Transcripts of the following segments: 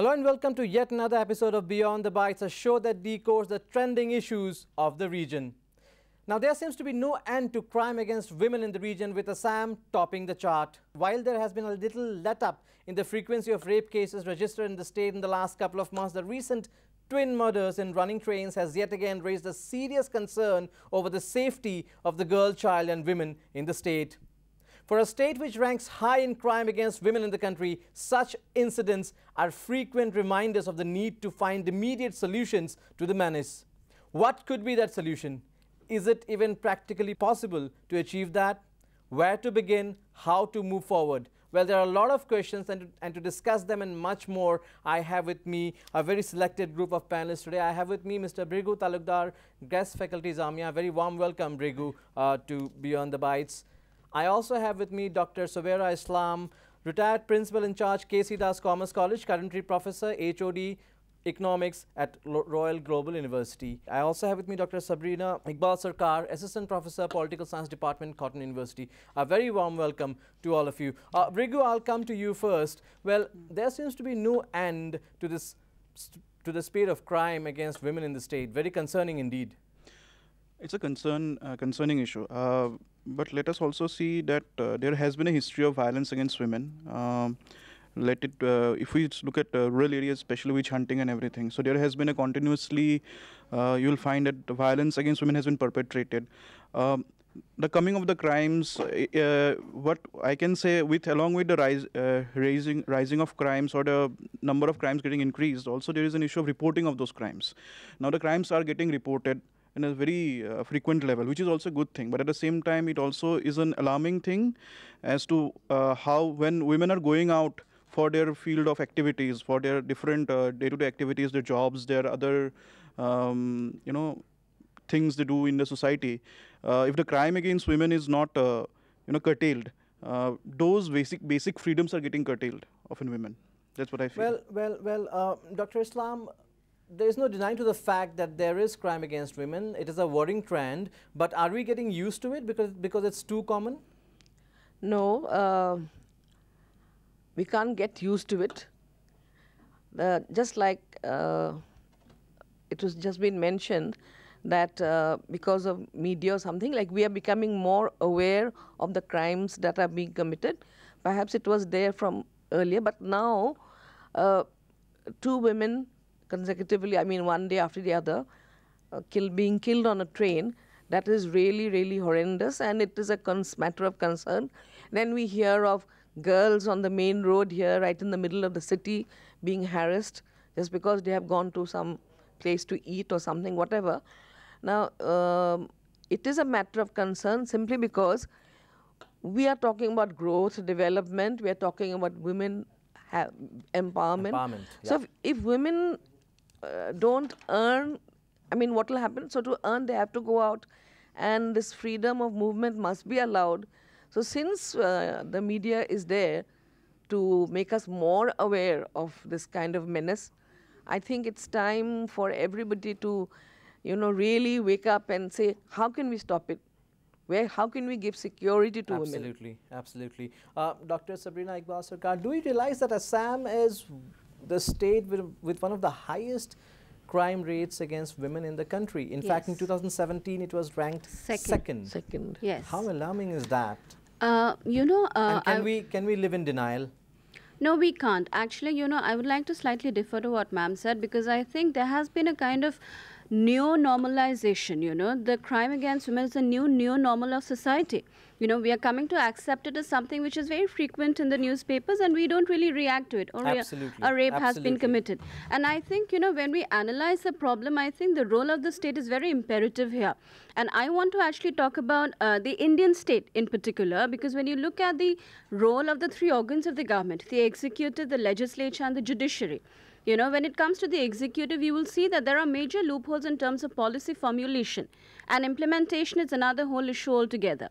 Hello and welcome to yet another episode of Beyond the Bites, a show that decodes the trending issues of the region. Now, there seems to be no end to crime against women in the region, with Assam topping the chart. While there has been a little let-up in the frequency of rape cases registered in the state in the last couple of months, the recent twin murders in running trains has yet again raised a serious concern over the safety of the girl child and women in the state. For a state which ranks high in crime against women in the country, such incidents are frequent reminders of the need to find immediate solutions to the menace. What could be that solution? Is it even practically possible to achieve that? Where to begin? How to move forward? Well, there are a lot of questions, and to discuss them and much more, I have with me a very selected group of panelists today. I have with me Mr. Brigu Talukdar, Guest Faculty Zamia. Very warm welcome, Brigu, to Beyond the Bites. I also have with me Dr. Sobera Islam, retired principal in charge, K.C. Das Commerce College, currently professor, HOD, Economics at Royal Global University. I also have with me Dr. Sabrina Iqbal Sarkar, Assistant Professor, Political Science Department, Cotton University. A very warm welcome to all of you. Brigu, I'll come to you first. Well, there seems to be no end to the spate of crime against women in the state. Very concerning indeed. It's a concerning issue. But let us also see that there has been a history of violence against women. If we look at rural areas, especially witch hunting and everything, so there has been a continuously, you'll find that violence against women has been perpetrated. The coming of the crimes, what I can say, along with the rising of crimes or the number of crimes getting increased, also there is an issue of reporting of those crimes. Now the crimes are getting reported in a very frequent level, which is also a good thing. But at the same time, it also is an alarming thing as to how when women are going out for their field of activities, for their different day-to-day activities, their jobs, their other things they do in the society, if the crime against women is not curtailed, those basic freedoms are getting curtailed of in women. That's what I feel. Well, Dr. Islam, there is no denying to the fact that there is crime against women. It is a worrying trend, but are we getting used to it because it's too common? No, we can't get used to it. Just like it was just been mentioned that because of media or something, like we are becoming more aware of the crimes that are being committed. Perhaps it was there from earlier, but now two women consecutively, I mean one day after the other, being killed on a train, that is really, really horrendous, and it is a matter of concern. Then we hear of girls on the main road here, right in the middle of the city, being harassed just because they have gone to some place to eat or something, whatever. Now, it is a matter of concern simply because we are talking about growth, development, we are talking about women empowerment. Yeah. So if women don't earn, I mean, what will happen? So to earn, they have to go out, and this freedom of movement must be allowed. So since the media is there to make us more aware of this kind of menace, I think it's time for everybody to, really wake up and say, how can we stop it? How can we give security to women? Absolutely. Dr. Sabrina Iqbal Sarkar, do you realize that Assam is the state with one of the highest crime rates against women in the country? In fact, in 2017, it was ranked second. Yes. How alarming is that? And can we live in denial? No, we can't. Actually, I would like to slightly defer to what ma'am said, because I think there has been a kind of neo-normalization, The crime against women is a new normal of society. We are coming to accept it as something which is very frequent in the newspapers, and we don't really react to it. Or a rape has been committed. And I think, when we analyze the problem, I think the role of the state is very imperative here. And I want to actually talk about the Indian state in particular, because when you look at the role of the three organs of the government, the executive, the legislature, and the judiciary, when it comes to the executive, you will see that there are major loopholes in terms of policy formulation, and implementation is another whole issue altogether.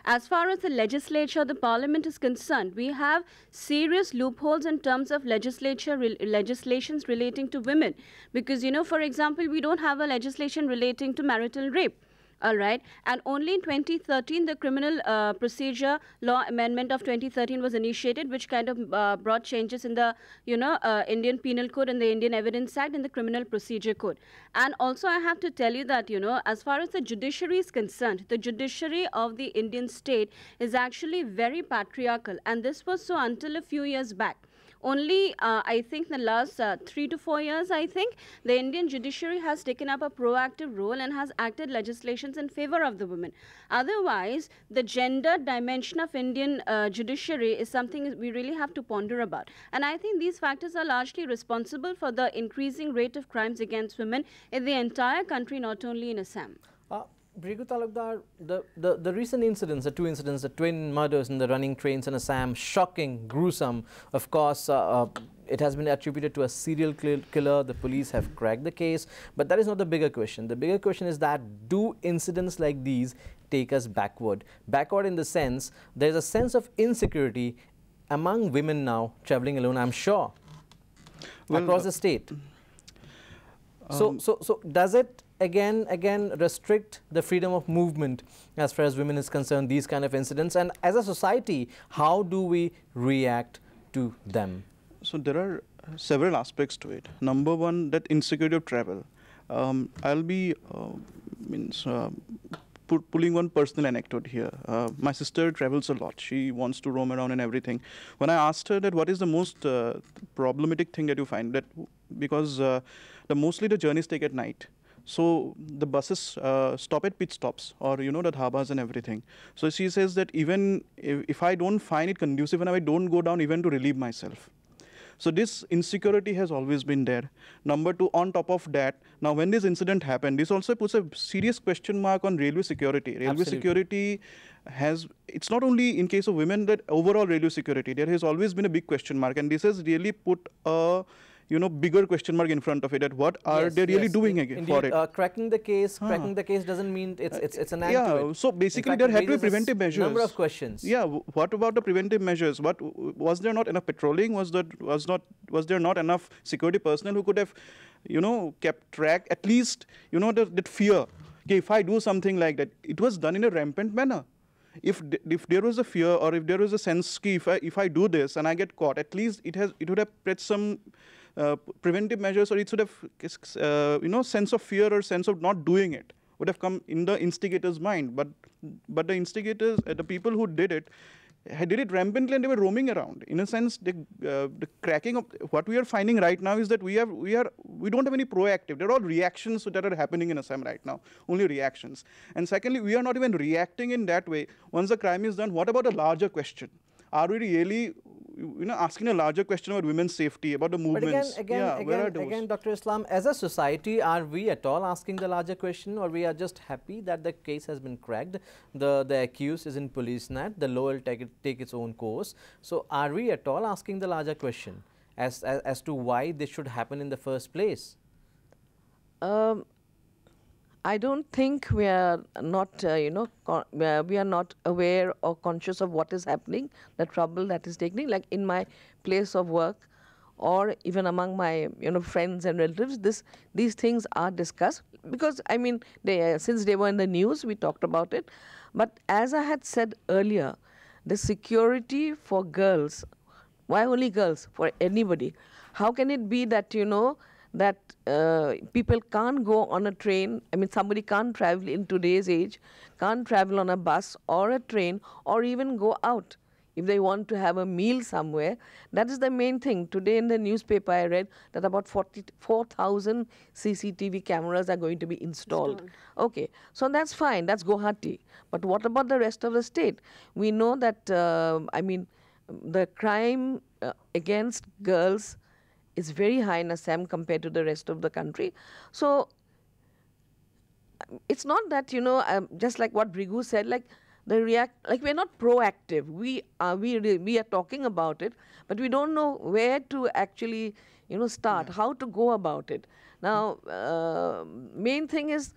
As far as the legislature, the parliament is concerned, we have serious loopholes in terms of legislations relating to women. Because, for example, we don't have a legislation relating to marital rape. All right. And only in 2013, the Criminal Procedure Law Amendment of 2013 was initiated, which kind of brought changes in the, Indian Penal Code and the Indian Evidence Act and the Criminal Procedure Code. And also, I have to tell you that, as far as the judiciary is concerned, the judiciary of the Indian state is actually very patriarchal. And this was so until a few years back. Only, I think, in the last 3 to 4 years, I think, the Indian judiciary has taken up a proactive role and has acted legislations in favor of the women. Otherwise, the gender dimension of Indian judiciary is something we really have to ponder about. And I think these factors are largely responsible for the increasing rate of crimes against women in the entire country, not only in Assam. Brigu Talukdar, the recent incidents, the two incidents, the twin murders in the running trains in Assam, shocking, gruesome. Of course, it has been attributed to a serial killer. The police have cracked the case. But that is not the bigger question. The bigger question is that do incidents like these take us backward? Backward in the sense, there is a sense of insecurity among women now traveling alone, I'm sure, across the state. So does it again restrict the freedom of movement as far as women is concerned, these kind of incidents? And as a society, how do we react to them? So there are several aspects to it. Number one, that insecurity of travel. I'll be pulling one personal anecdote here. My sister travels a lot. She wants to roam around and everything. When I asked her that what is the most problematic thing that you find, that because mostly the journeys take at night. So the buses stop at pit stops or, the dhabas and everything. So she says that even if I don't find it conducive and I don't go down even to relieve myself. So this insecurity has always been there. Number two, on top of that, now when this incident happened, this also puts a serious question mark on railway security. Railway security it's not only in case of women, that overall railway security, there has always been a big question mark. And this has really put a bigger question mark in front of it, that what are they really doing for it? Cracking the case doesn't mean it's an end to it. So basically there had to be preventive measures. Number of questions. Yeah, what about the preventive measures? What was there not enough patrolling? Was there not enough security personnel who could have, kept track, at least, that fear. Okay, if I do something like that, it was done in a rampant manner. If there was a fear, or if there was a sense, if I do this and I get caught, at least it would have spread some preventive measures, or it should have, sense of fear or sense of not doing it would have come in the instigator's mind. But the instigators, the people who did it rampantly, and they were roaming around. In a sense, the cracking of what we are finding right now is that we don't have any proactive. They're all reactions that are happening in Assam right now, only reactions. And secondly, we are not even reacting in that way. Once the crime is done, what about a larger question? Are we really asking a larger question about women's safety, about the movements? But again, Dr. Islam, as a society, are we at all asking the larger question, or we are just happy that the case has been cracked, the accused is in police net, the law will take its own course? So are we at all asking the larger question as to why this should happen in the first place? I don't think we are not, we are not aware or conscious of what is happening, the trouble that is taking. Like in my place of work, or even among my, friends and relatives, these things are discussed because, since they were in the news, we talked about it. But as I had said earlier, the security for girls, why only girls? For anybody. How can it be that, that people can't go on a train? Somebody can't travel in today's age, can't travel on a bus or a train, or even go out if they want to have a meal somewhere. That is the main thing. Today in the newspaper I read that about 44,000 CCTV cameras are going to be installed. Okay, so that's fine, that's Guwahati. But what about the rest of the state? We know that, the crime against girls is very high in Assam compared to the rest of the country. So it's not that, just like what Brigu said, we're not proactive. We are talking about it, but we don't know where to actually, start, how to go about it. Now, main thing is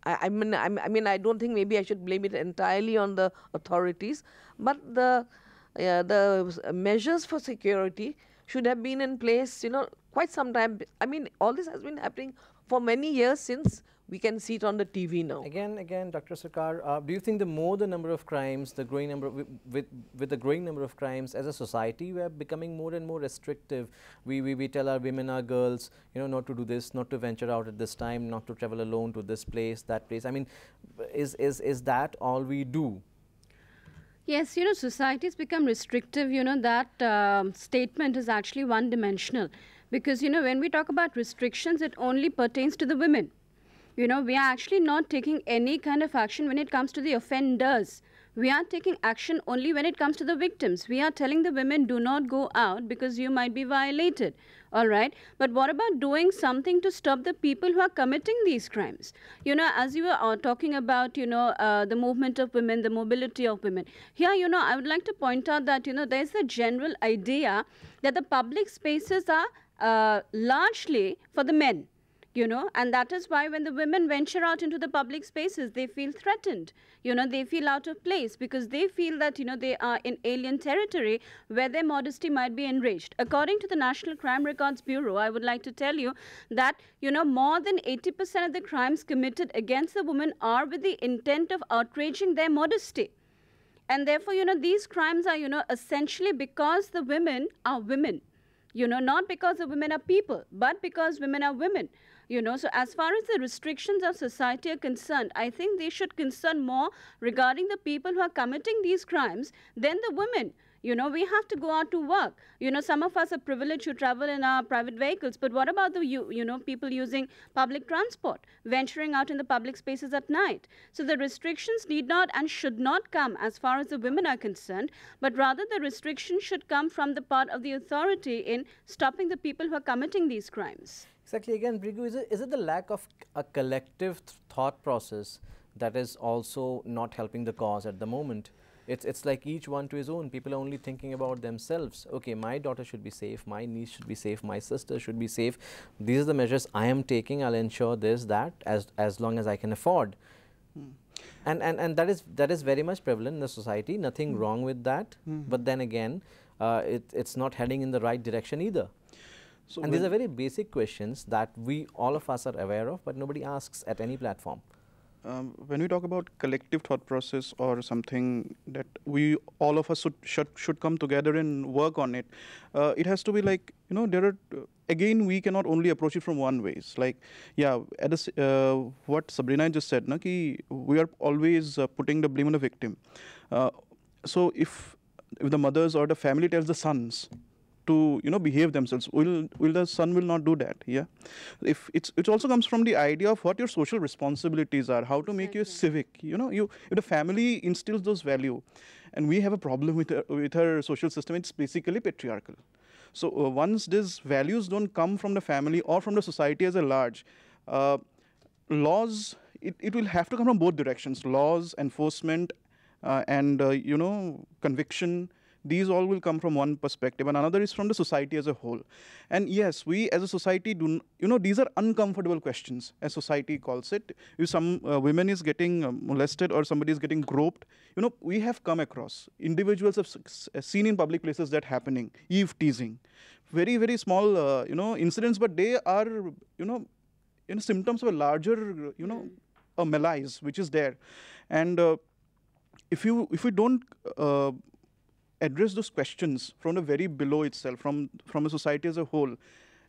I don't think maybe I should blame it entirely on the authorities, but the measures for security should have been in place, quite some time. I mean, all this has been happening for many years since we can see it on the TV now. Again, Dr. Sarkar, do you think the number of crimes, the growing number with the growing number of crimes as a society, we are becoming more and more restrictive? We tell our women, our girls, you know, not to do this, not to venture out at this time, not to travel alone to this place, that place. I mean, is that all we do? Yes, you know, society's become restrictive. You know, that statement is actually one-dimensional, because, you know, when we talk about restrictions, it only pertains to the women. You know, we are actually not taking any kind of action when it comes to the offenders. We are taking action only when it comes to the victims. We are telling the women, do not go out because you might be violated. All right. But what about doing something to stop the people who are committing these crimes? You know, as you were talking about, you know, the movement of women, the mobility of women. Here, you know, I would like to point out that, you know, there's a general idea that the public spaces are largely for the men. You know, and that is why when the women venture out into the public spaces, they feel threatened. You know, they feel out of place because they feel that, you know, they are in alien territory where their modesty might be enraged. According to the National Crime Records Bureau, I would like to tell you that, you know, more than 80% of the crimes committed against the women are with the intent of outraging their modesty. And therefore, you know, these crimes are, you know, essentially because the women are women. You know, not because the women are people, but because women are women. You know, so as far as the restrictions of society are concerned, I think they should concern more regarding the people who are committing these crimes than the women. You know, we have to go out to work. You know, some of us are privileged to travel in our private vehicles, but what about the, you know, people using public transport, venturing out in the public spaces at night? So the restrictions need not and should not come as far as the women are concerned, but rather the restrictions should come from the part of the authority in stopping the people who are committing these crimes. Exactly. Again, Brigu, is it the lack of a collective thought process that is also not helping the cause at the moment? It's like each one to his own. People are only thinking about themselves. Okay, my daughter should be safe, my niece should be safe, my sister should be safe. These are the measures I am taking. I'll ensure this, that, as long as I can afford. And that is very much prevalent in the society. Nothing wrong with that. But then again, it's not heading in the right direction either. So and these are very basic questions that all of us are aware of, but nobody asks at any platform. When we talk about collective thought process or something that all of us should come together and work on it, it has to be like, you know, there are, again, we cannot only approach it from one ways. Like, yeah, what Sabrina just said, na, ki we are always putting the blame on the victim. So if the mothers or the family tells the sons to, you know, behave themselves, will the son will not do that? Yeah, if it also comes from the idea of what your social responsibilities are, how to make you civic. You know, if the family instills those value, and we have a problem with our social system, it's basically patriarchal. So once these values don't come from the family or from the society as a large, laws, it will have to come from both directions: laws, enforcement, and you know, conviction. These all will come from one perspective, and another is from the society as a whole. And yes, we as a society do, you know, these are uncomfortable questions, as society calls it. If some women is getting molested or somebody is getting groped, you know, we have come across, individuals have seen in public places that happening, eve teasing. Very, very small, you know, incidents, but they are, you know, symptoms of a larger, you know, a malaise which is there. And if we don't address those questions from the very below itself, from a society as a whole,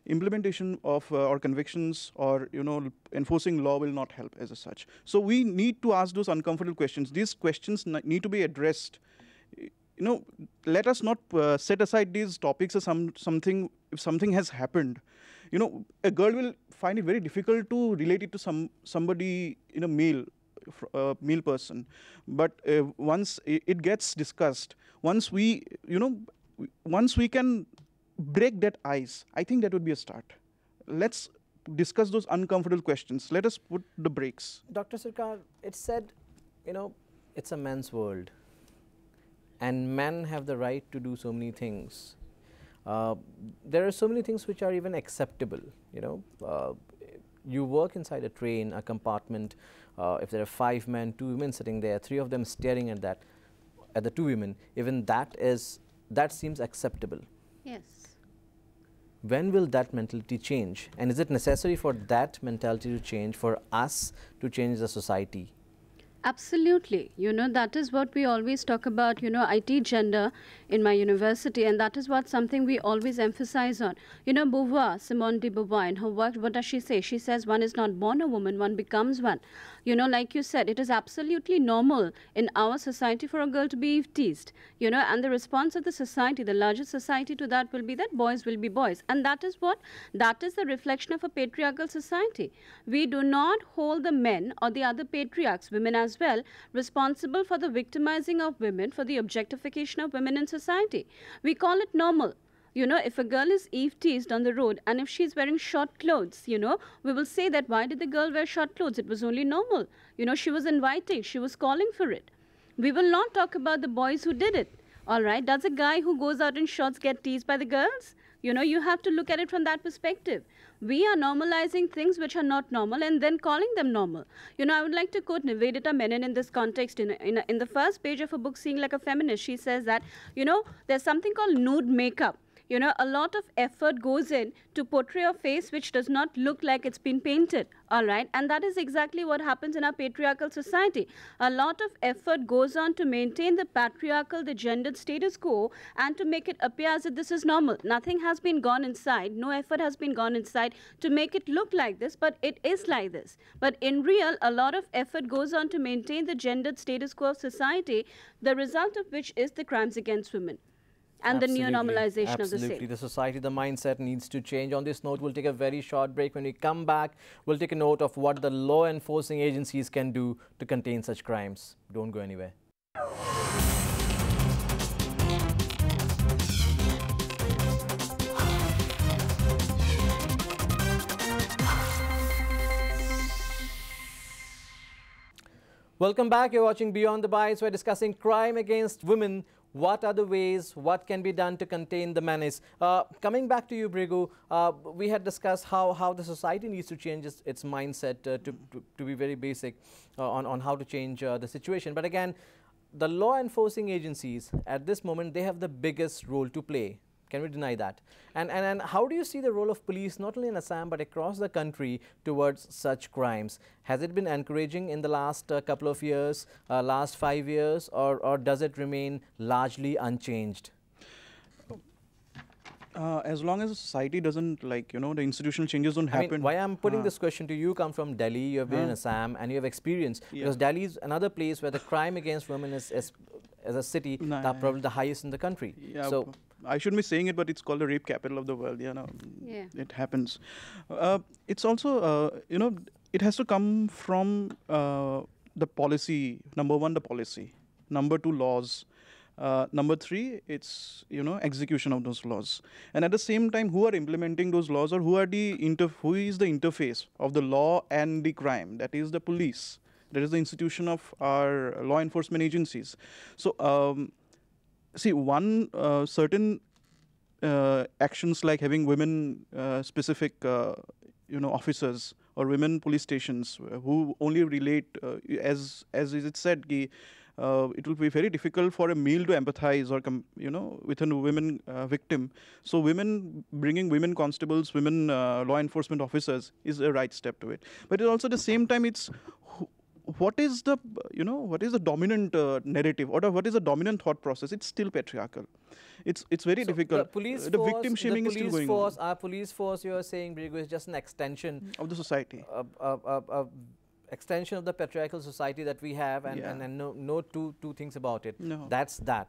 implementation of or convictions or, you know, enforcing law will not help as such. So we need to ask those uncomfortable questions. These questions need to be addressed. You know, let us not set aside these topics as something. If something has happened, you know, a girl will find it very difficult to relate it to somebody in a male person. But once it gets discussed, once we can break that ice, I think that would be a start. Let's discuss those uncomfortable questions. Let us put the brakes. Dr. Sarkar, it's said, you know, it's a man's world, and men have the right to do so many things. There are so many things which are even acceptable. You know, you work inside a train, a compartment. If there are 5 men, 2 women sitting there, 3 of them staring at the 2 women, even that seems acceptable. Yes. when will that mentality change? And is it necessary for that mentality to change, for us to change the society? Absolutely. That is what we always talk about. I teach gender in my university, and that is something we always emphasize on. Beauvoir, Simone de Beauvoir, in her work, what does she say? She says one is not born a woman, one becomes one. Like you said, it is absolutely normal in our society for a girl to be teased, and the response of the society, the larger society to that will be that boys will be boys. And that is what? That is the reflection of a patriarchal society. We do not hold the men or the other patriarchs, women as well, responsible for the victimizing of women, for the objectification of women in society. We call it normal. If a girl is teased on the road and if she's wearing short clothes, we will say that why did the girl wear short clothes? It was only normal. She was inviting, she was calling for it. We will not talk about the boys who did it. All right. Does a guy who goes out in shorts get teased by the girls? You have to look at it from that perspective. We are normalizing things which are not normal and then calling them normal. I would like to quote Nivedita Menon in this context. In the first page of her book, Seeing Like a Feminist, she says that, there's something called nude makeup. A lot of effort goes in to portray a face which does not look like it's been painted, all right? And that is exactly what happens in our patriarchal society. A lot of effort goes on to maintain the patriarchal, the gendered status quo, and to make it appear as if this is normal. Nothing has been gone inside, no effort has been gone inside to make it look like this, but it is like this. But in real, a lot of effort goes on to maintain the gendered status quo of society, the result of which is the crimes against women. And the neo-normalization of the same. Absolutely. The society, the mindset needs to change. On this note, we'll take a very short break. When we come back, we'll take a note of what the law enforcing agencies can do to contain such crimes. Don't go anywhere. Welcome back. You're watching Beyond the Bites. We're discussing crime against women. What are the ways, what can be done to contain the menace? Coming back to you, Brigu, we had discussed how the society needs to change its mindset to be very basic on how to change the situation. But again, the law enforcing agencies at this moment, they have the biggest role to play. Can we deny that? And how do you see the role of police, not only in Assam, but across the country towards such crimes? Has it been encouraging in the last couple of years, last 5 years, or does it remain largely unchanged? As long as society doesn't, the institutional changes don't happen. Why I'm putting this question to you, come from Delhi, you have been in Assam, and you have experience. Yeah. Because Delhi is another place where the crime against women is as a city, probably the highest in the country. Yeah, so I shouldn't be saying it, but it's called the rape capital of the world. It happens. It's also, it has to come from the policy. Number one, the policy. Number two, laws. Number three, it's execution of those laws, and at the same time, who are implementing those laws, or who is the interface of the law and the crime? That is the police. That is the institution of our law enforcement agencies. So, see, one certain actions like having women specific officers or women police stations who only relate as it said. It will be very difficult for a male to empathize or with a women victim. So bringing women constables, women law enforcement officers is a right step to it. But also at the same time, it's what is the dominant narrative, or what is the dominant thought process? It's still patriarchal. It's very difficult. The victim shaming is still going on. Our police force, you are saying, Brigu, is just an extension of the society. Extension of the patriarchal society that we have, and no two things about it. No. That's that.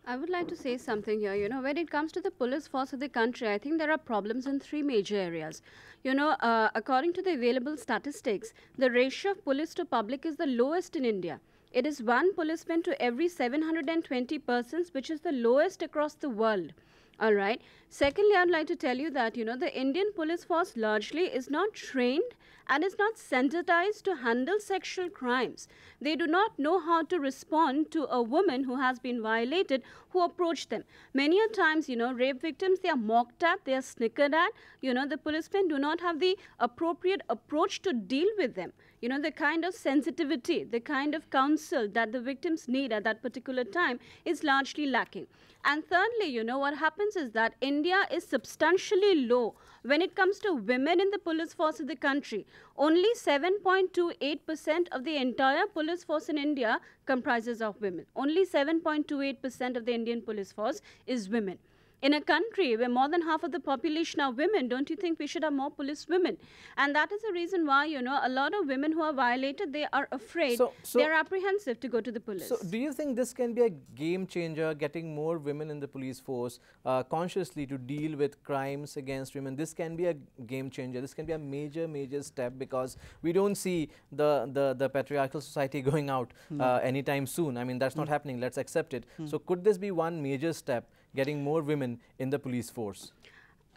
I would like to say something here. When it comes to the police force of the country, I think there are problems in three major areas. According to the available statistics, the ratio of police to public is the lowest in India. It is 1 policeman to every 720 persons, which is the lowest across the world. All right. Secondly, I'd like to tell you that, the Indian police force largely is not trained and is not sensitized to handle sexual crimes. They do not know how to respond to a woman who has been violated, who approach them. Many a times, you know, rape victims, they are mocked at, they are snickered at. You know, the policemen do not have the appropriate approach to deal with them. You know, the kind of sensitivity, the kind of counsel that the victims need at that particular time is largely lacking. And thirdly, you know, what happens is that India is substantially low when it comes to women in the police force of the country. Only 7.28% of the entire police force in India comprises of women. Only 7.28% of the Indian police force is women. In a country where more than half of the population are women, don't you think we should have more police women? And that is the reason why, you know, a lot of women who are violated, they are afraid, they're apprehensive to go to the police. So do you think this can be a game changer, getting more women in the police force consciously to deal with crimes against women? This can be a game changer. This can be a major step, because we don't see the patriarchal society going out anytime soon. I mean, that's not happening. Let's accept it. So could this be one major step, getting more women in the police force?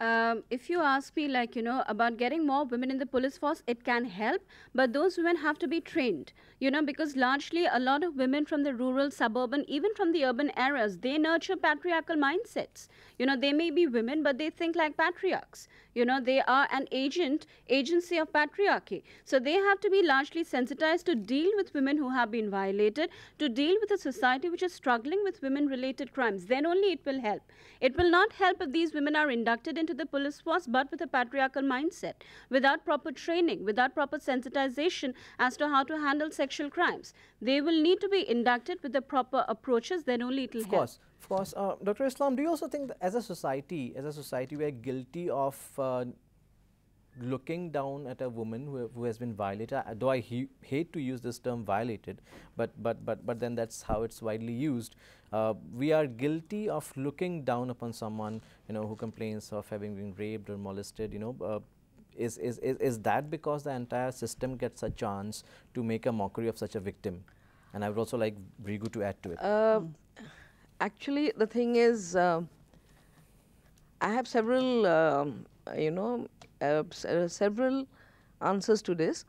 If you ask me, like, you know, about getting more women in the police force, it can help, but those women have to be trained, you know, because largely a lot of women from the rural, suburban, even from the urban areas, they nurture patriarchal mindsets. You know, they may be women, but they think like patriarchs. You know, they are an agency of patriarchy. So they have to be largely sensitized to deal with women who have been violated, to deal with a society which is struggling with women-related crimes. Then only it will help. It will not help if these women are inducted into the police force, but with a patriarchal mindset, without proper training, without proper sensitization as to how to handle sexual crimes. They will need to be inducted with the proper approaches, then only it will help. Of course. Dr. Islam, do you also think that as a society, we are guilty of looking down at a woman who has been violated? Though I hate to use this term violated, but then that's how it's widely used. We are guilty of looking down upon someone, you know, who complains of having been raped or molested. You know, is that because the entire system gets a chance to make a mockery of such a victim? And I would also like Brigu to add to it. Actually, the thing is, I have several, several answers to this.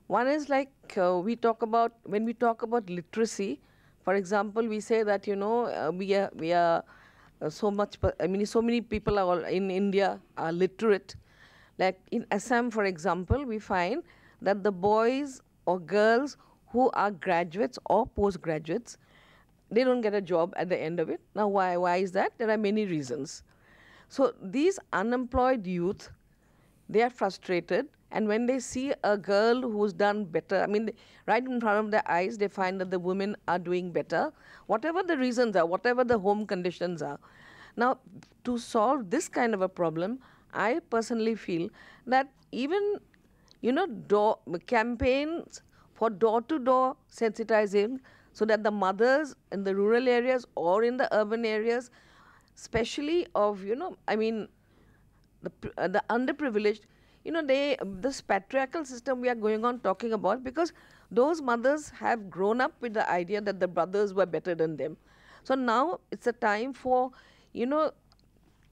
One is like when we talk about literacy. For example, we say that, you know, we are so many people are in India are literate. Like in Assam, for example, we find that the boys or girls who are graduates or postgraduates, they don't get a job at the end of it. Now, why is that? There are many reasons. So these unemployed youth, they are frustrated, and when they see a girl who's done better, I mean, right in front of their eyes, they find that the women are doing better, whatever the reasons are, whatever the home conditions are. Now, to solve this kind of a problem, I personally feel that even, you know, campaigns for door-to-door sensitizing, so that the mothers in the rural areas or in the urban areas, especially of, you know, I mean, the underprivileged, you know, this patriarchal system we are going on talking about, because those mothers have grown up with the idea that the brothers were better than them. So now it's a time for, you know,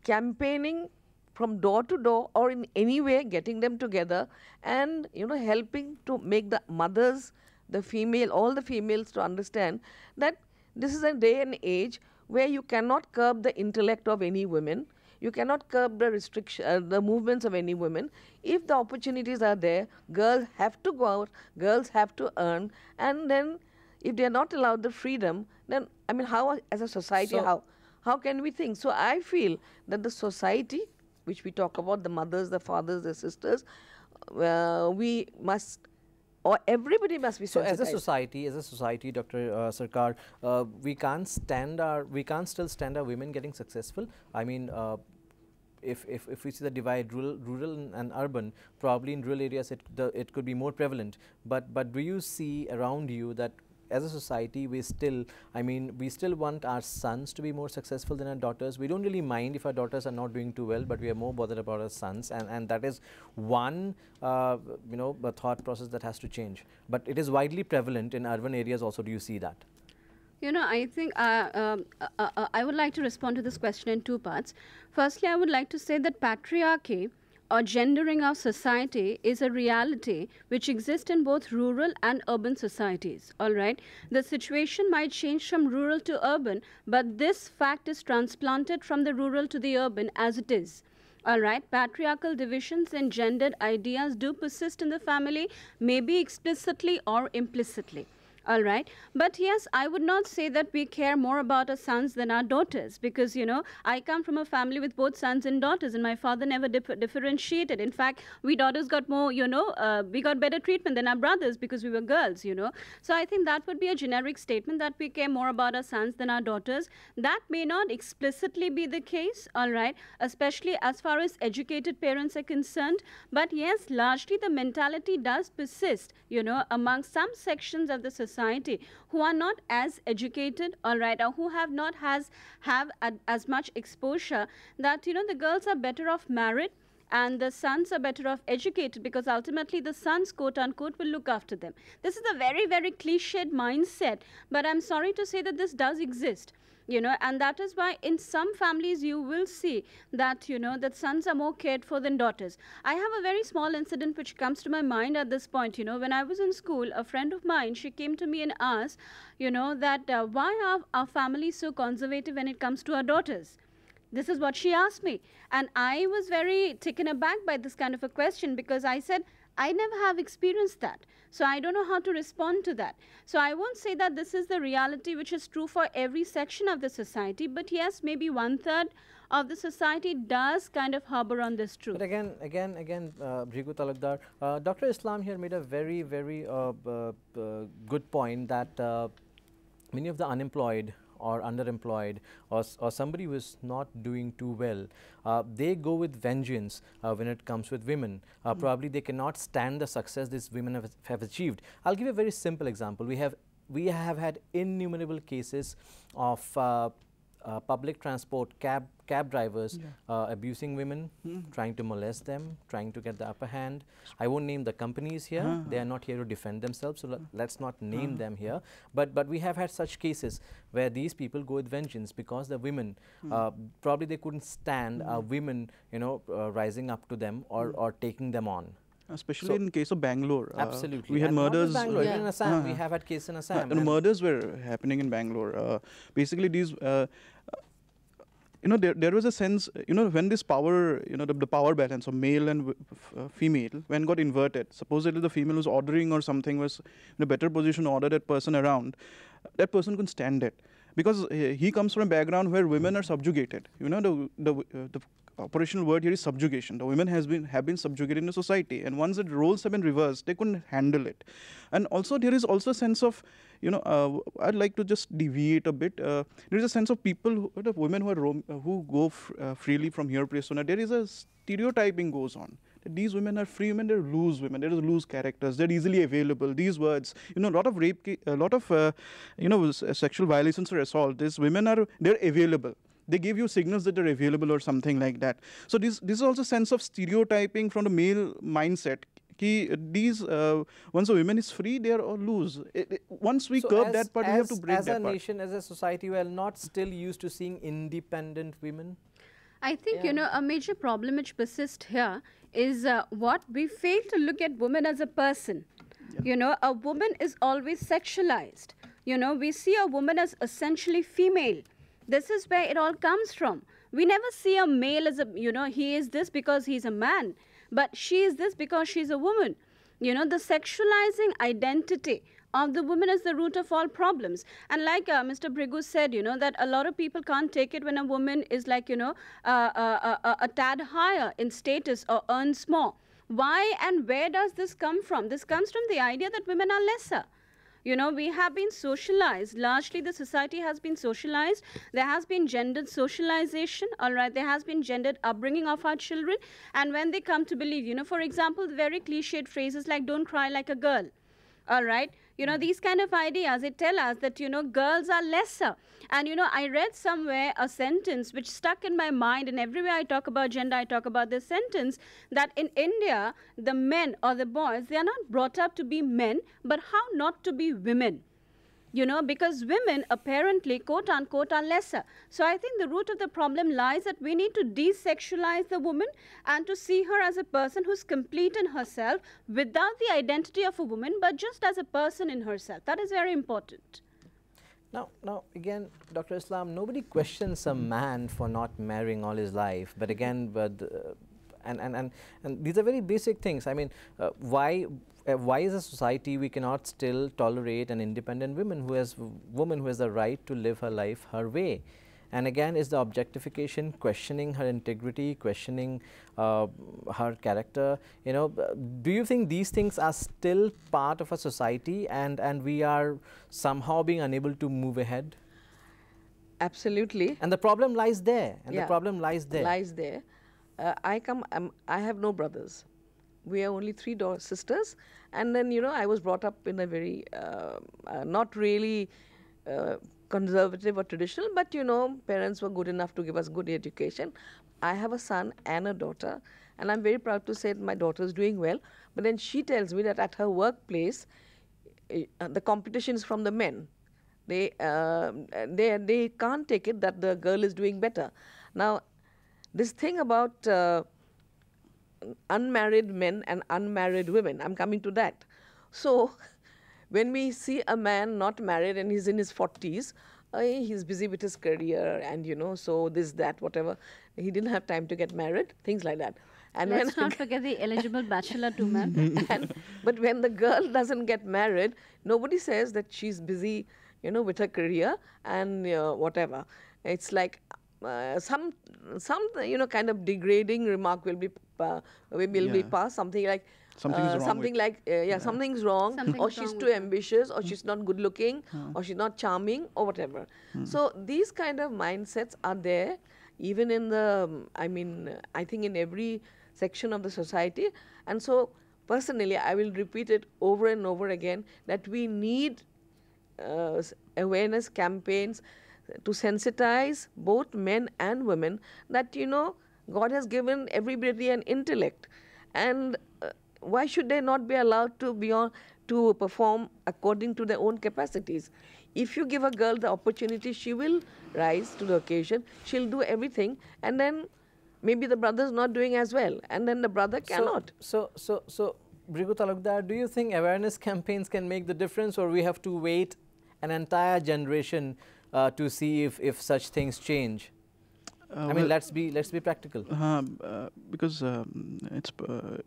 campaigning from door to door, or in any way getting them together and, you know, helping to make the mothers, all the females to understand that this is a day and age where you cannot curb the intellect of any women. You cannot curb the movements of any women. If the opportunities are there, girls have to go out, girls have to earn, and then if they are not allowed the freedom, then, I mean, how, as a society, how can we think? So I feel that the society, which we talk about, the mothers, the fathers, the sisters, we must, or everybody must be sensitized. So as a society, Dr. Sarkar, we can't still stand our women getting successful. I mean, if we see the divide, rural and urban, probably in rural areas it could be more prevalent. But do you see around you that as a society we still want our sons to be more successful than our daughters? We don't really mind if our daughters are not doing too well, but we are more bothered about our sons, and that is one the thought process that has to change. But it is widely prevalent in urban areas also. Do you see that? You know, I think I would like to respond to this question in two parts. Firstly, I would like to say that patriarchy or gendering of society is a reality which exists in both rural and urban societies, all right? The situation might change from rural to urban, but this fact is transplanted from the rural to the urban as it is. All right, patriarchal divisions and gendered ideas do persist in the family, maybe explicitly or implicitly. All right. But yes, I would not say that we care more about our sons than our daughters because, you know, I come from a family with both sons and daughters and my father never differentiated. In fact, we daughters got more, you know, we got better treatment than our brothers because we were girls, you know. So I think that would be a generic statement that we care more about our sons than our daughters. That may not explicitly be the case, all right, especially as far as educated parents are concerned. But yes, largely the mentality does persist, you know, among some sections of the society who are not as educated, all right, or who have not have as much exposure that, you know, the girls are better off married and the sons are better off educated because ultimately the sons, quote unquote, will look after them. This is a very, very cliched mindset, but I'm sorry to say that this does exist. You know, and that is why in some families you will see that, you know, that sons are more cared for than daughters. I have a very small incident which comes to my mind at this point. You know, when I was in school, a friend of mine, she came to me and asked, you know, that why are our families so conservative when it comes to our daughters? This is what she asked me. And I was very taken aback by this kind of a question because I said, I never have experienced that. So I don't know how to respond to that. So I won't say that this is the reality which is true for every section of the society, but yes, maybe 1/3 of the society does kind of harbor on this truth. But again, Bhrigu Talukdar, Dr. Islam here made a very, very good point that many of the unemployed or underemployed or somebody who is not doing too well, they go with vengeance when it comes with women. Probably they cannot stand the success these women have achieved. I'll give you a very simple example. We have had innumerable cases of public transport cab drivers abusing women, trying to molest them, trying to get the upper hand. I won't name the companies here. They are not here to defend themselves, so let's not name them here. But we have had such cases where these people go with vengeance because the women, probably they couldn't stand women, you know, rising up to them or taking them on. Especially in case of Bangalore. Absolutely. We had and murders. Not Bangalore, even in Assam. We have had cases in Assam. And murders were happening in Bangalore. Basically, these, you know, there was a sense, you know, when this power, you know, the power balance of male and female, when got inverted, supposedly the female was ordering or something was in a better position to order that person around, that person couldn't stand it. Because he comes from a background where women are subjugated. You know, the operational word here is subjugation. The women have been subjugated in the society, and once the roles have been reversed, they couldn't handle it. And also there is also a sense of, you know, I'd like to just deviate a bit. There is a sense of people, the women who go freely from here place to there. There is a stereotyping goes on. These women are free women, they're loose women, they're loose characters, they're easily available. These words, you know, a lot of rape, a lot of, you know, sexual violations or assault, these women they're available. They give you signals that they're available or something like that. So this is also a sense of stereotyping from the male mindset. These, once a woman is free, they are all loose. Once we curb that part, we have to break that part. As a nation, as a society, we are not still used to seeing independent women. I think, you know, a major problem which persists here is what we fail to look at women as a person. You know, a woman is always sexualized. You know, we see a woman as essentially female. This is where it all comes from. We never see a male as a, you know, he is this because he's a man, but she is this because she's a woman. You know, the sexualizing identity of the woman is the root of all problems. And like Mr. Bhrigu said, you know, that a lot of people can't take it when a woman is like, you know, a tad higher in status or earns more. Why and where does this come from? This comes from the idea that women are lesser. You know, we have been socialized. Largely, the society has been socialized. There has been gendered socialization, all right. There has been gendered upbringing of our children. And when they come to believe, you know, for example, very cliched phrases like, don't cry like a girl, all right. You know, these kind of ideas, they tell us that, you know, girls are lesser. And, you know, I read somewhere a sentence which stuck in my mind, and everywhere I talk about gender, I talk about this sentence, that in India, the men or the boys, they are not brought up to be men, but how not to be women. you know, because women apparently, quote unquote, are lesser. So I think the root of the problem lies that we need to desexualize the woman and to see her as a person who's complete in herself without the identity of a woman, but just as a person in herself. That is very important. Now, again, Dr. Islam, nobody questions a man for not marrying all his life. But again, and these are very basic things. I mean, why as a society we cannot still tolerate an independent woman who has the right to live her life her way? And again, is the objectification, questioning her integrity, questioning her character. You know, do you think these things are still part of a society, and we are somehow being unable to move ahead? Absolutely. And the problem lies there. And yeah, the problem lies there. Lies there. I have no brothers. We are only 3 sisters. And then, you know, I was brought up in a very, not really conservative or traditional, but, you know, parents were good enough to give us good education. I have a son and a daughter, and I'm very proud to say that my daughter is doing well. But then she tells me that at her workplace, the competition is from the men. They can't take it that the girl is doing better. Now, this thing about unmarried men and unmarried women, I'm coming to that. So, when we see a man not married and he's in his 40s, he's busy with his career and, you know, so this, that, whatever. He didn't have time to get married, things like that. And let's not forget the eligible bachelor too, ma'am. But when the girl doesn't get married, nobody says that she's busy, you know, with her career and whatever. It's like some you know, kind of degrading remark will be passed, something like something's wrong, or she's too ambitious, or she's not good looking, or she's not charming, or whatever. So these kind of mindsets are there even in the, I mean, I think in every section of the society. And so personally, I will repeat it over and over again that we need awareness campaigns to sensitize both men and women that, you know, God has given everybody an intellect, and why should they not be allowed to perform according to their own capacities? If you give a girl the opportunity, she will rise to the occasion, she'll do everything, and then maybe the brother's not doing as well, and then the brother cannot. So Bhrigu Talukdar, do you think awareness campaigns can make the difference, or we have to wait an entire generation to see if such things change? I mean, let's be practical. Because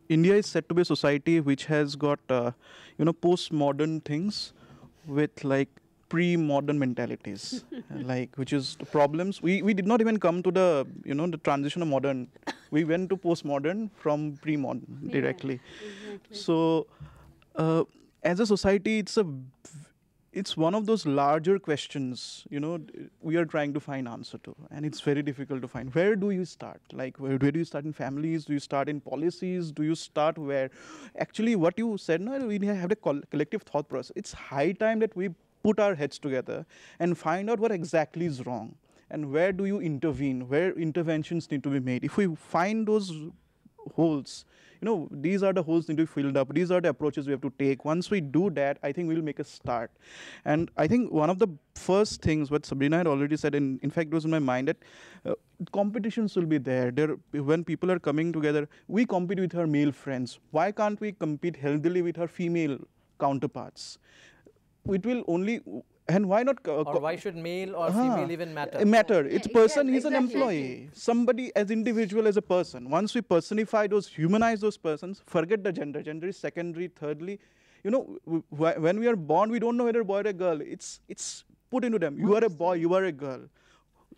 India is said to be a society which has got you know, postmodern things with like pre-modern mentalities, like, which is the problems. We did not even come to the, you know, the transition of modern. We went to postmodern from pre-modern directly. Exactly. So as a society, it's one of those larger questions, you know, we are trying to find answer to, and it's very difficult to find. Where do you start? Like, where do you start in families? Do you start in policies? Do you start where? Actually, what you said, no, we have a collective thought process. It's high time that we put our heads together and find out what exactly is wrong, and where do you intervene, where interventions need to be made. If we find those holes, you know, these are the holes need to be filled up. These are the approaches we have to take. Once we do that, I think we'll make a start. And I think one of the first things, what Sabrina had already said, and in fact it was in my mind, that competitions will be there. When people are coming together, we compete with our male friends. Why can't we compete healthily with our female counterparts? It will only... And why not... or why should male or female even matter? It's person, he's an employee. Somebody as individual as a person. Once we personify those, humanize those persons, forget the gender. Gender is secondary, thirdly. You know, when we are born, we don't know whether a boy or a girl. It's put into them. You are a boy, you are a girl.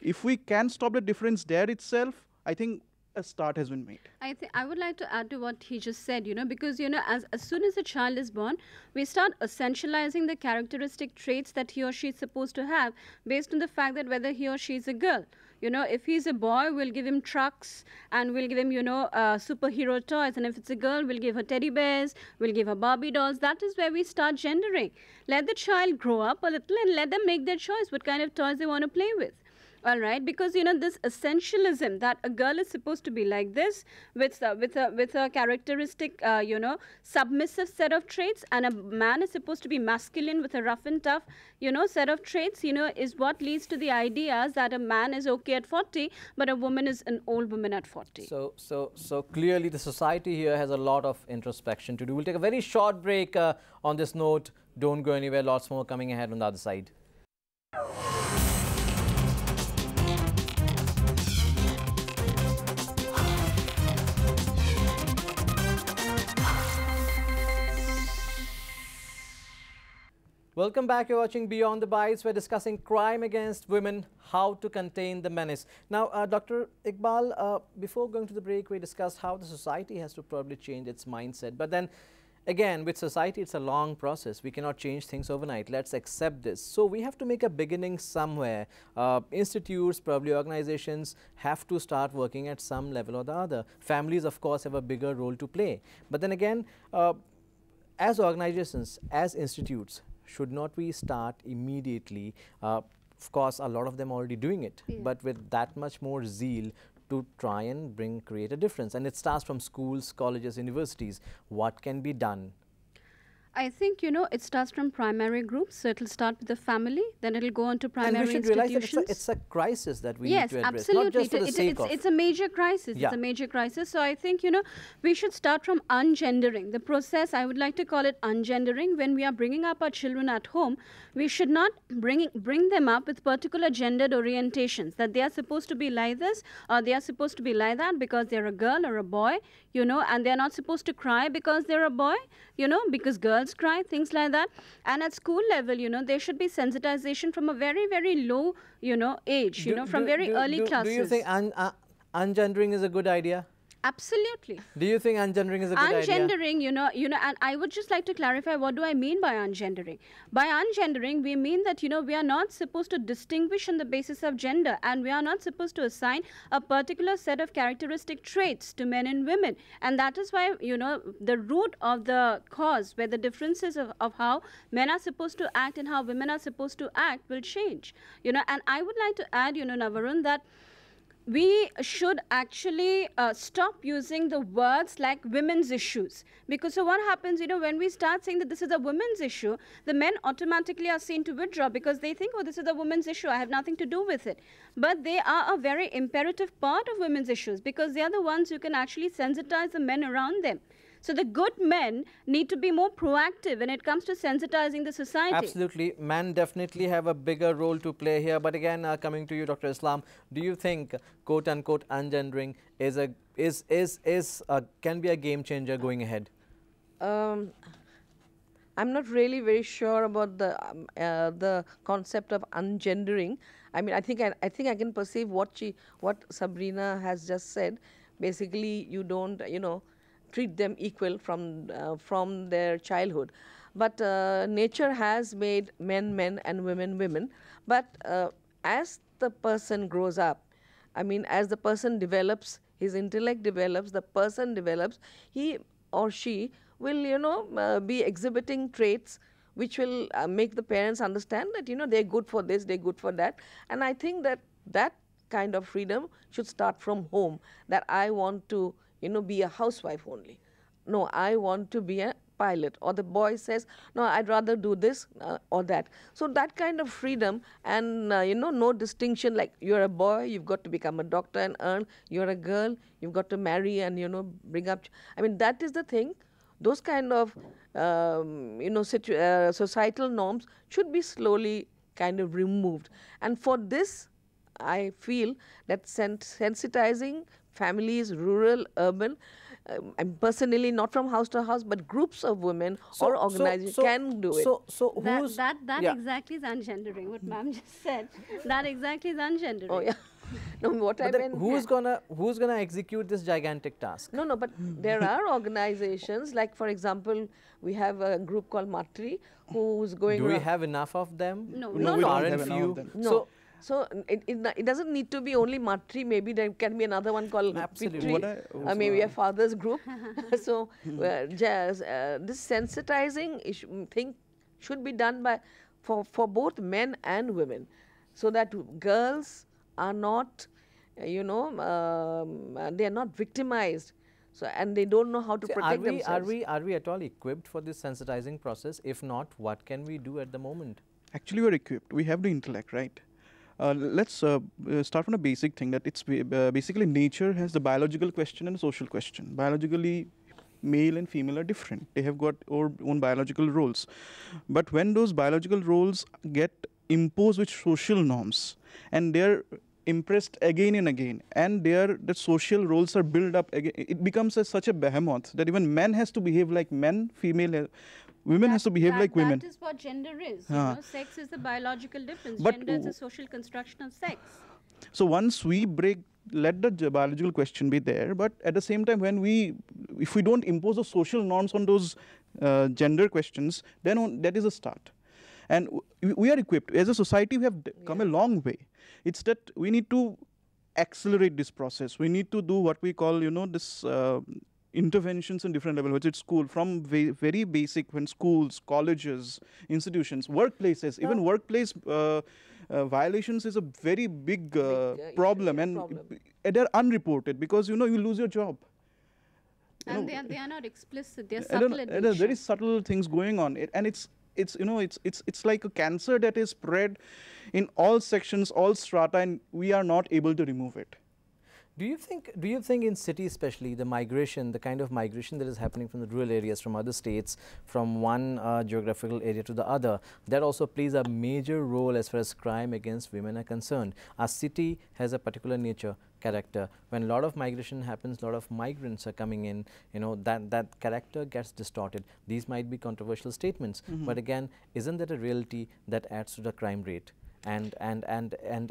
If we can stop the difference there itself, I think a start has been made. I would like to add to what he just said, you know, because, you know, as soon as a child is born, we start essentializing the characteristic traits that he or she is supposed to have based on the fact that whether he or she is a girl. You know, if he's a boy, we'll give him trucks and we'll give him, you know, superhero toys. And if it's a girl, we'll give her teddy bears, we'll give her Barbie dolls. That is where we start gendering. Let the child grow up a little and let them make their choice what kind of toys they want to play with. All right, because this essentialism that a girl is supposed to be like this, with a characteristic submissive set of traits, and a man is supposed to be masculine with a rough and tough set of traits, is what leads to the ideas that a man is okay at 40, but a woman is an old woman at 40. So clearly the society here has a lot of introspection to do. We'll take a very short break on this note. Don't go anywhere. Lots more coming ahead on the other side. Welcome back. You're watching Beyond the Bites. We're discussing crime against women, how to contain the menace. Now, Dr. Iqbal, before going to the break, we discussed how the society has to probably change its mindset. But then, again, with society, it's a long process. We cannot change things overnight. Let's accept this. So we have to make a beginning somewhere. Institutes, probably organizations, have to start working at some level or the other. Families, of course, have a bigger role to play. But then again, as organizations, as institutes, should not we start immediately? Of course, a lot of them already doing it, but with that much more zeal to try and create a difference. And it starts from schools, colleges, universities. What can be done? I think, it starts from primary groups. So it'll start with the family, then it'll go on to primary institutions. And we should realize that it's a crisis that we need to address. Absolutely. Not just for the sake of. It's a major crisis. Yeah. It's a major crisis. So I think, we should start from ungendering. The process, I would like to call it ungendering. When we are bringing up our children at home, we should not bring them up with particular gendered orientations, that they are supposed to be like this or they are supposed to be like that because they're a girl or a boy, and they're not supposed to cry because they're a boy, because girls cry, things like that. And at school level, there should be sensitization from a very, very low, age, from very early classes. Do you think ungendering is a good idea? Absolutely. Do you think ungendering is a good idea? Ungendering, and I would just like to clarify, what do I mean by ungendering? By ungendering, we mean that, we are not supposed to distinguish on the basis of gender, and we are not supposed to assign a particular set of characteristic traits to men and women. And that is why, the root of the cause, where the differences of how men are supposed to act and how women are supposed to act will change. And I would like to add, Navarun, that we should actually stop using the words like women's issues. Because so what happens, when we start saying that this is a women's issue, the men automatically are seen to withdraw because they think, oh, this is a women's issue, I have nothing to do with it. But they are a very imperative part of women's issues because they are the ones who can actually sensitize the men around them. So the good men need to be more proactive when it comes to sensitizing the society. Absolutely. Men definitely have a bigger role to play here. But again, coming to you, Dr. Islam, do you think, quote unquote, ungendering can be a game changer going ahead? I'm not really very sure about the concept of ungendering. I mean, I think I can perceive what Sabrina has just said. Basically, you don't, treat them equal from their childhood. But nature has made men and women. But as the person grows up, I mean, as the person develops, his intellect develops, the person develops, he or she will, be exhibiting traits which will make the parents understand that, they're good for this, they're good for that. And I think that kind of freedom should start from home, that I want to be a housewife only. No, I want to be a pilot. Or the boy says, no, I'd rather do this or that. So that kind of freedom and, no distinction like you're a boy, you've got to become a doctor and earn. You're a girl, you've got to marry and, bring up. I mean, that is the thing. Those kind of, societal norms should be slowly kind of removed. And for this, I feel that sensitizing families, rural, urban, and personally not from house to house, but groups of women or organizations can do it. So that exactly is ungendering. What ma'am just said, that exactly is ungendering. Oh yeah. No, what I meant. Who's gonna execute this gigantic task? No, but there are organizations like, for example, we have a group called Matri who's going. Do we have enough of them? No, we don't have enough of them. No. So it doesn't need to be only Matri. Maybe there can be another one called Pitri. Maybe a father's group. So this sensitizing thing should be done for both men and women, so that girls are not, they are not victimized. So, and they don't know how to protect themselves. Are we at all equipped for this sensitizing process? If not, what can we do at the moment? Actually, we're equipped. We have the intellect, right? Let's start from a basic thing that it's basically nature has the biological question and social question. Biologically, male and female are different. They have got own biological roles. But when those biological roles get imposed with social norms and they're impressed again and again, and the social roles are built up again, it becomes such a behemoth that even men has to behave like men, women has to behave like women. That is what gender is. You know, sex is the biological difference. But gender is a social construction of sex. So once we let the biological question be there, but at the same time, if we don't impose the social norms on those gender questions, then that is a start. And we are equipped. As a society, we have come a long way. It's that we need to accelerate this process. We need to do what we call, this interventions in different levels, whether it's school, from very basic, when schools, colleges, institutions, workplaces, even workplace violations is a very big problem, and they're unreported because, you lose your job. And they are not explicit, they're subtle. There are very subtle things going on, and it's like a cancer that is spread in all sections, all strata, and we are not able to remove it. Do you think in cities especially, the kind of migration that is happening from the rural areas, from other states, from one geographical area to the other, that also plays a major role as far as crime against women are concerned? Our city has a particular character. When a lot of migration happens, a lot of migrants are coming in, that character gets distorted. These might be controversial statements, but again, isn't that a reality that adds to the crime rate? And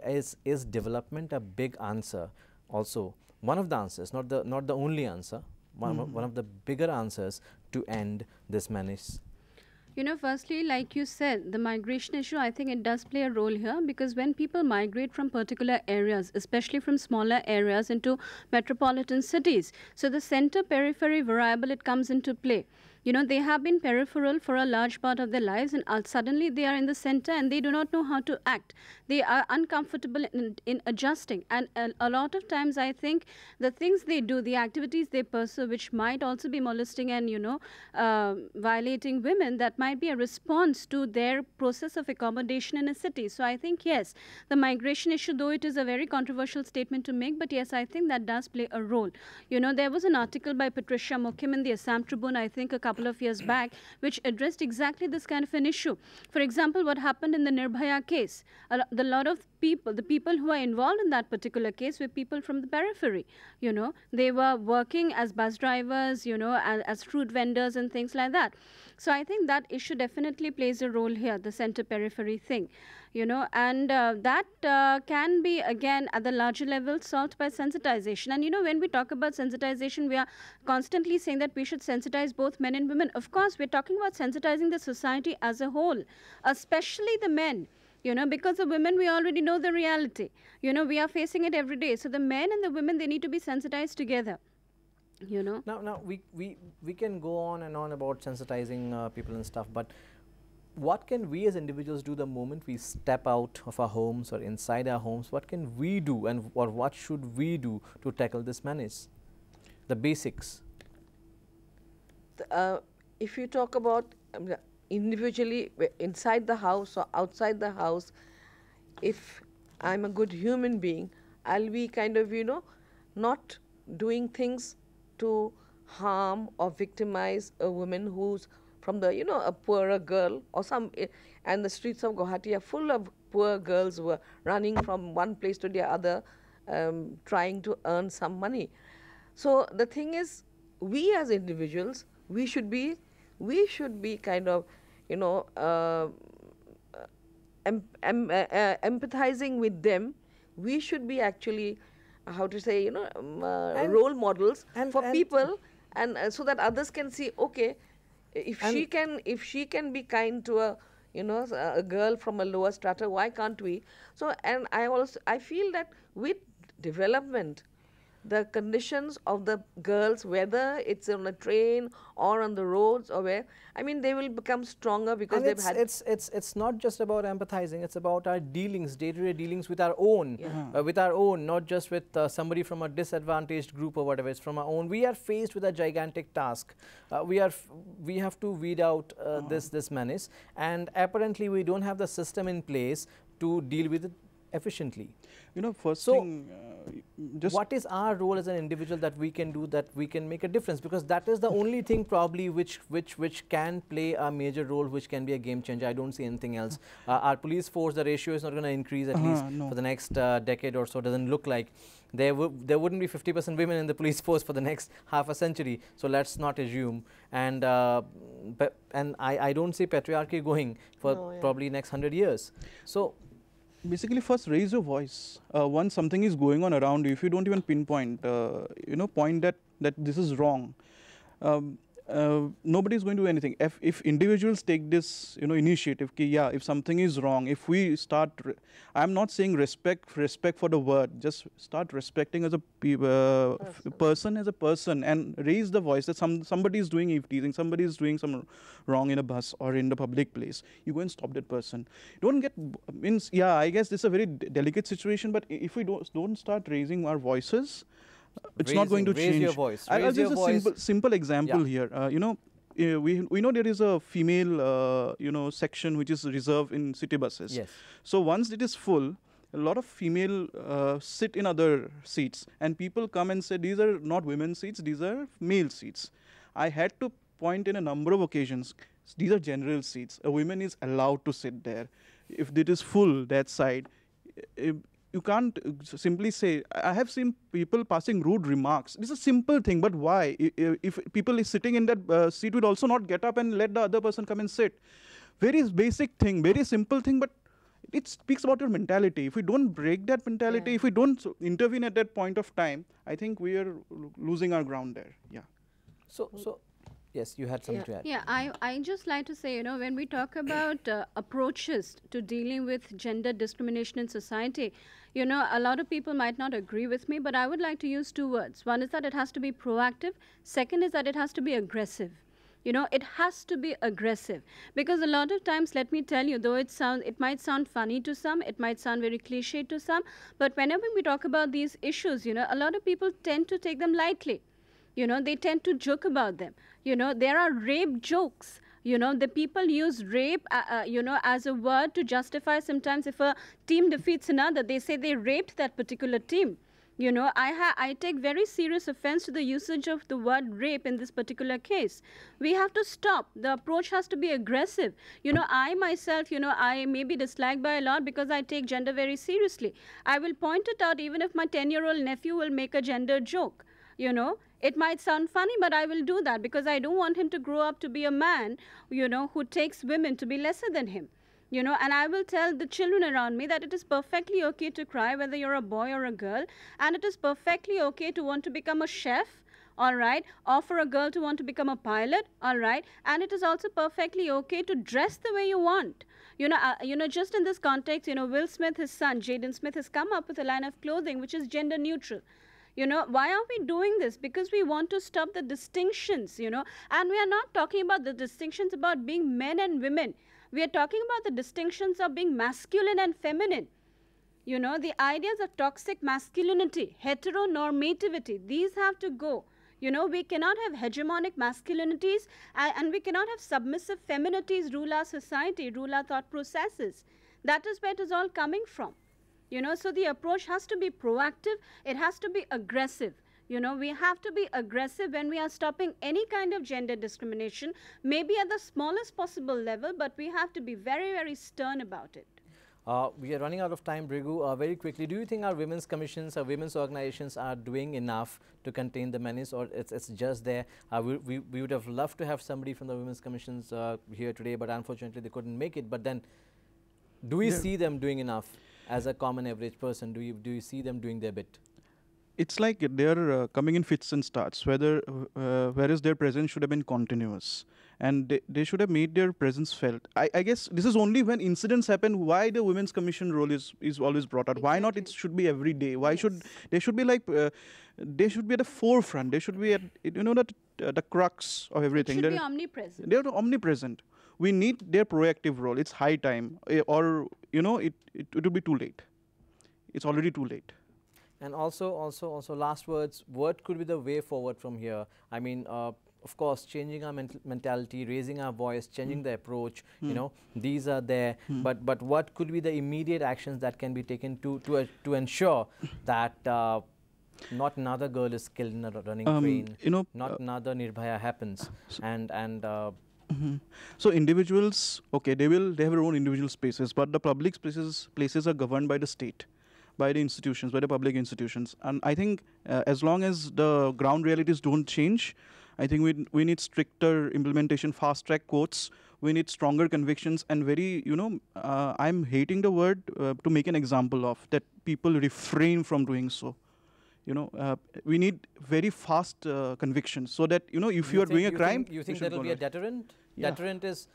is development a big answer? Also, one of the answers, not the only answer, one of the bigger answers to end this menace. Firstly, like you said, the migration issue, I think it does play a role here, because when people migrate from particular areas, especially from smaller areas into metropolitan cities, so the center-periphery variable, it comes into play. They have been peripheral for a large part of their lives, and suddenly they are in the center and they do not know how to act. They are uncomfortable in adjusting. And a lot of times, I think the things they do, the activities they pursue, which might also be molesting and, violating women, that might be a response to their process of accommodation in a city. So I think, yes, the migration issue, though it is a very controversial statement to make, but yes, I think that does play a role. There was an article by Patricia Mokim in the Assam Tribune, I think, a couple of years back, which addressed exactly this kind of an issue. For example, what happened in the Nirbhaya case, the lot of people, the people who are involved in that particular case were people from the periphery. They were working as bus drivers, as fruit vendors and things like that. So I think that issue definitely plays a role here, the center periphery thing. And that can be, again, at the larger level, solved by sensitization. And, when we talk about sensitization, we are constantly saying that we should sensitize both men and women. Of course, we're talking about sensitizing the society as a whole, especially the men. Because the women, we already know the reality. We are facing it every day. So the men and the women, they need to be sensitized together. Now we can go on and on about sensitizing people and stuff, but what can we as individuals do the moment we step out of our homes or inside our homes? What can we do, or what should we do to tackle this menace? The basics. If you talk about individually inside the house or outside the house, if I'm a good human being, I'll be kind of, not doing things to harm or victimize a woman who's from the, a poorer girl or and the streets of Guwahati are full of poor girls who are running from one place to the other, trying to earn some money. So the thing is, we as individuals, we should be kind of, empathizing with them. We should be actually, how to say, role models for people, and so that others can see, okay, if she can be kind to a girl from a lower strata, why can't we? So, and I feel that with development, the conditions of the girls, whether it's on a train or on the roads or where, I mean, they will become stronger because and they've had. It's not just about empathizing. It's about our dealings, day-to-day dealings with our own, not just with somebody from a disadvantaged group or whatever. It's from our own. We are faced with a gigantic task. We have to weed out this menace, and apparently we don't have the system in place to deal with it efficiently. You know, first thing, just what is our role as an individual that we can do, that we can make a difference? Because that is the only thing probably which can play a major role, which can be a game changer. I don't see anything else. Our police force, the ratio is not going to increase at least for the next decade or so. Doesn't look like. There wouldn't be 50% women in the police force for the next half a century. So let's not assume. And I don't see patriarchy going for probably next 100 years. So basically, first raise your voice. Once something is going on around you, if you don't even pinpoint, point that this is wrong, nobody is going to do anything. If individuals take this, initiative, if something is wrong, if we start, I'm not saying respect for the word, just start respecting as a person as a person, and raise the voice that somebody is doing eve-teasing, somebody is doing some wrong in a bus or in the public place. You go and stop that person. Don't get, I guess this is a very delicate situation, but if we don't start raising our voices, it's not going to change. Raise your voice. I'll just a simple example here. We know there is a female, section which is reserved in city buses. Yes. So once it is full, a lot of female sit in other seats, and people come and say these are not women's seats, these are male seats. I had to point in a number of occasions, these are general seats. A woman is allowed to sit there. If it is full, that side, you can't simply say, I have seen people passing rude remarks. This is a simple thing, but why? If people is sitting in that seat, will also not get up and let the other person come and sit. Very basic thing, very simple thing, but it speaks about your mentality. If we don't break that mentality, if we don't intervene at that point of time, I think we are losing our ground there. Yeah. So yes, you had something to add. Yeah, I just like to say, when we talk about approaches to dealing with gender discrimination in society, a lot of people might not agree with me, but I would like to use two words. One is that it has to be proactive. Second is that it has to be aggressive. It has to be aggressive, because a lot of times, let me tell you, though it might sound funny to some, it might sound very cliche to some, but whenever we talk about these issues, a lot of people tend to take them lightly. They tend to joke about them. There are rape jokes. The people use rape, as a word to justify sometimes if a team defeats another. They say they raped that particular team. I take very serious offense to the usage of the word rape in this particular case. We have to stop. The approach has to be aggressive. I myself, I may be disliked by a lot because I take gender very seriously. I will point it out even if my 10-year-old nephew will make a gender joke. It might sound funny, but I will do that because I don't want him to grow up to be a man, who takes women to be lesser than him. And I will tell the children around me that it is perfectly okay to cry, whether you're a boy or a girl, and it is perfectly okay to want to become a chef, all right, or for a girl to want to become a pilot, all right, and it is also perfectly okay to dress the way you want. Just in this context, Will Smith, his son, Jaden Smith, has come up with a line of clothing which is gender neutral. Why are we doing this? Because we want to stop the distinctions, and we are not talking about the distinctions about being men and women. We are talking about the distinctions of being masculine and feminine. The ideas of toxic masculinity, heteronormativity, these have to go. We cannot have hegemonic masculinities and we cannot have submissive feminities rule our society, rule our thought processes. That is where it is all coming from. So the approach has to be proactive. It has to be aggressive. We have to be aggressive when we are stopping any kind of gender discrimination, maybe at the smallest possible level, but we have to be very, very stern about it. We are running out of time, Brigu. Very quickly, do you think our women's commissions, our women's organizations are doing enough to contain the menace, or it's just there? We would have loved to have somebody from the women's commissions here today, but unfortunately they couldn't make it. But then, do we see them doing enough as a common average person? Do you see them doing their bit? it's like they're coming in fits and starts, whereas their presence should have been continuous. And they should have made their presence felt. I guess this is only when incidents happen why the Women's Commission role is always brought out. Exactly. Why not it should be every day? Why should they should be like they should be at the forefront. They should be at the crux of everything. It should be omnipresent. They're omnipresent. We need their proactive role. It's high time, or it will be too late. It's already too late. And also last words. What could be the way forward from here? I mean, of course, changing our mentality, raising our voice, changing the approach, these are there. But what could be the immediate actions that can be taken to ensure that not another girl is killed in a running train, not another Nirbhaya happens, So individuals, okay, they have their own individual spaces, but the public places are governed by the state, by the institutions, by the public institutions. And I think as long as the ground realities don't change, I think we need stricter implementation, fast-track courts. We need stronger convictions and very, I'm hating the word to make an example of, that people refrain from doing so. We need very fast convictions so that, if you are doing a crime, you think that will be a deterrent? Yeah. Deterrent is...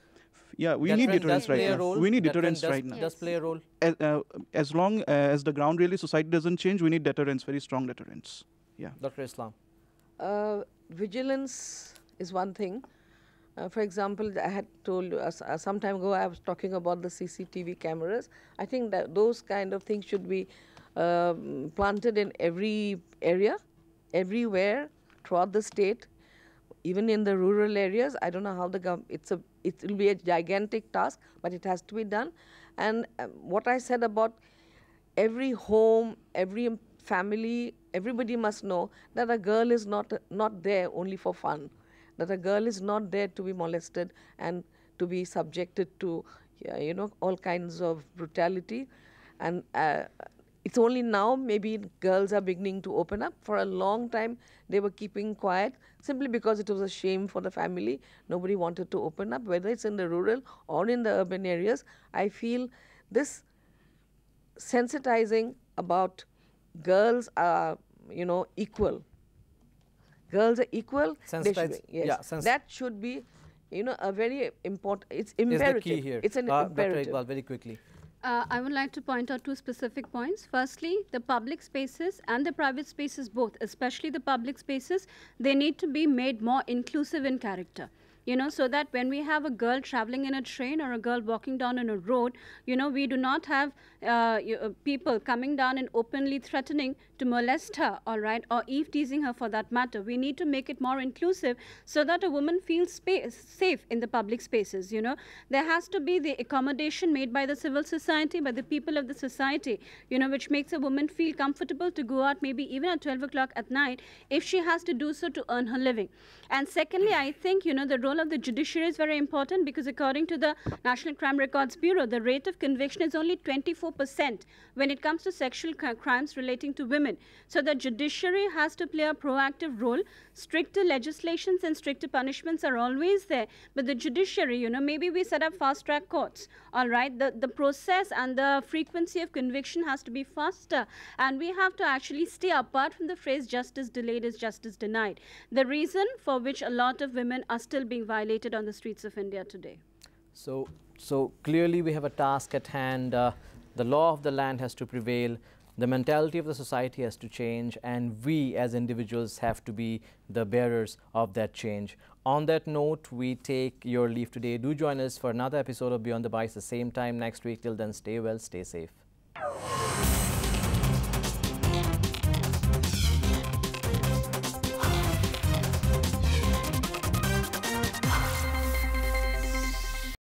Yeah, we need deterrence right now. We need deterrence right now. Does play a role. As long as the ground really society doesn't change, we need deterrence, very strong deterrence. Yeah. Dr. Islam. Vigilance is one thing. For example, I had told you some time ago, I was talking about the CCTV cameras. I think that those kind of things should be planted in every area, everywhere, throughout the state, even in the rural areas. I don't know how it will be a gigantic task, but it has to be done. And what I said about every home, every family, everybody must know that a girl is not there only for fun, that a girl is not there to be molested and to be subjected to, all kinds of brutality. And it's only now maybe girls are beginning to open up. For a long time, they were keeping quiet simply because it was a shame for the family. Nobody wanted to open up, whether it's in the rural or in the urban areas. I feel this sensitizing about girls are, equal. Girls are equal. That should be, a very important, it's imperative. Is the key here. It's an imperative. Dr. Iqbal, very quickly. I would like to point out two specific points. Firstly, the public spaces and the private spaces both, especially the public spaces, they need to be made more inclusive in character. So that when we have a girl traveling in a train or a girl walking down on a road, we do not have people coming down and openly threatening to molest her, all right, or eve-teasing her for that matter. We need to make it more inclusive so that a woman feels safe in the public spaces, There has to be the accommodation made by the civil society, by the people of the society, which makes a woman feel comfortable to go out maybe even at 12 o'clock at night if she has to do so to earn her living. And secondly, I think, the role of the judiciary is very important, because according to the National Crime Records Bureau, the rate of conviction is only 24% when it comes to sexual crimes relating to women. So the judiciary has to play a proactive role. Stricter legislations and stricter punishments are always there, but the judiciary, maybe we set up fast-track courts, all right? The process and the frequency of conviction has to be faster, and we have to actually stay apart from the phrase justice delayed is justice denied, the reason for which a lot of women are still being violated on the streets of India today. So clearly we have a task at hand. The law of the land has to prevail. The mentality of the society has to change, and we as individuals have to be the bearers of that change. On that note, we take your leave today. Do join us for another episode of Beyond the Bites the same time next week. Till then, stay well, stay safe.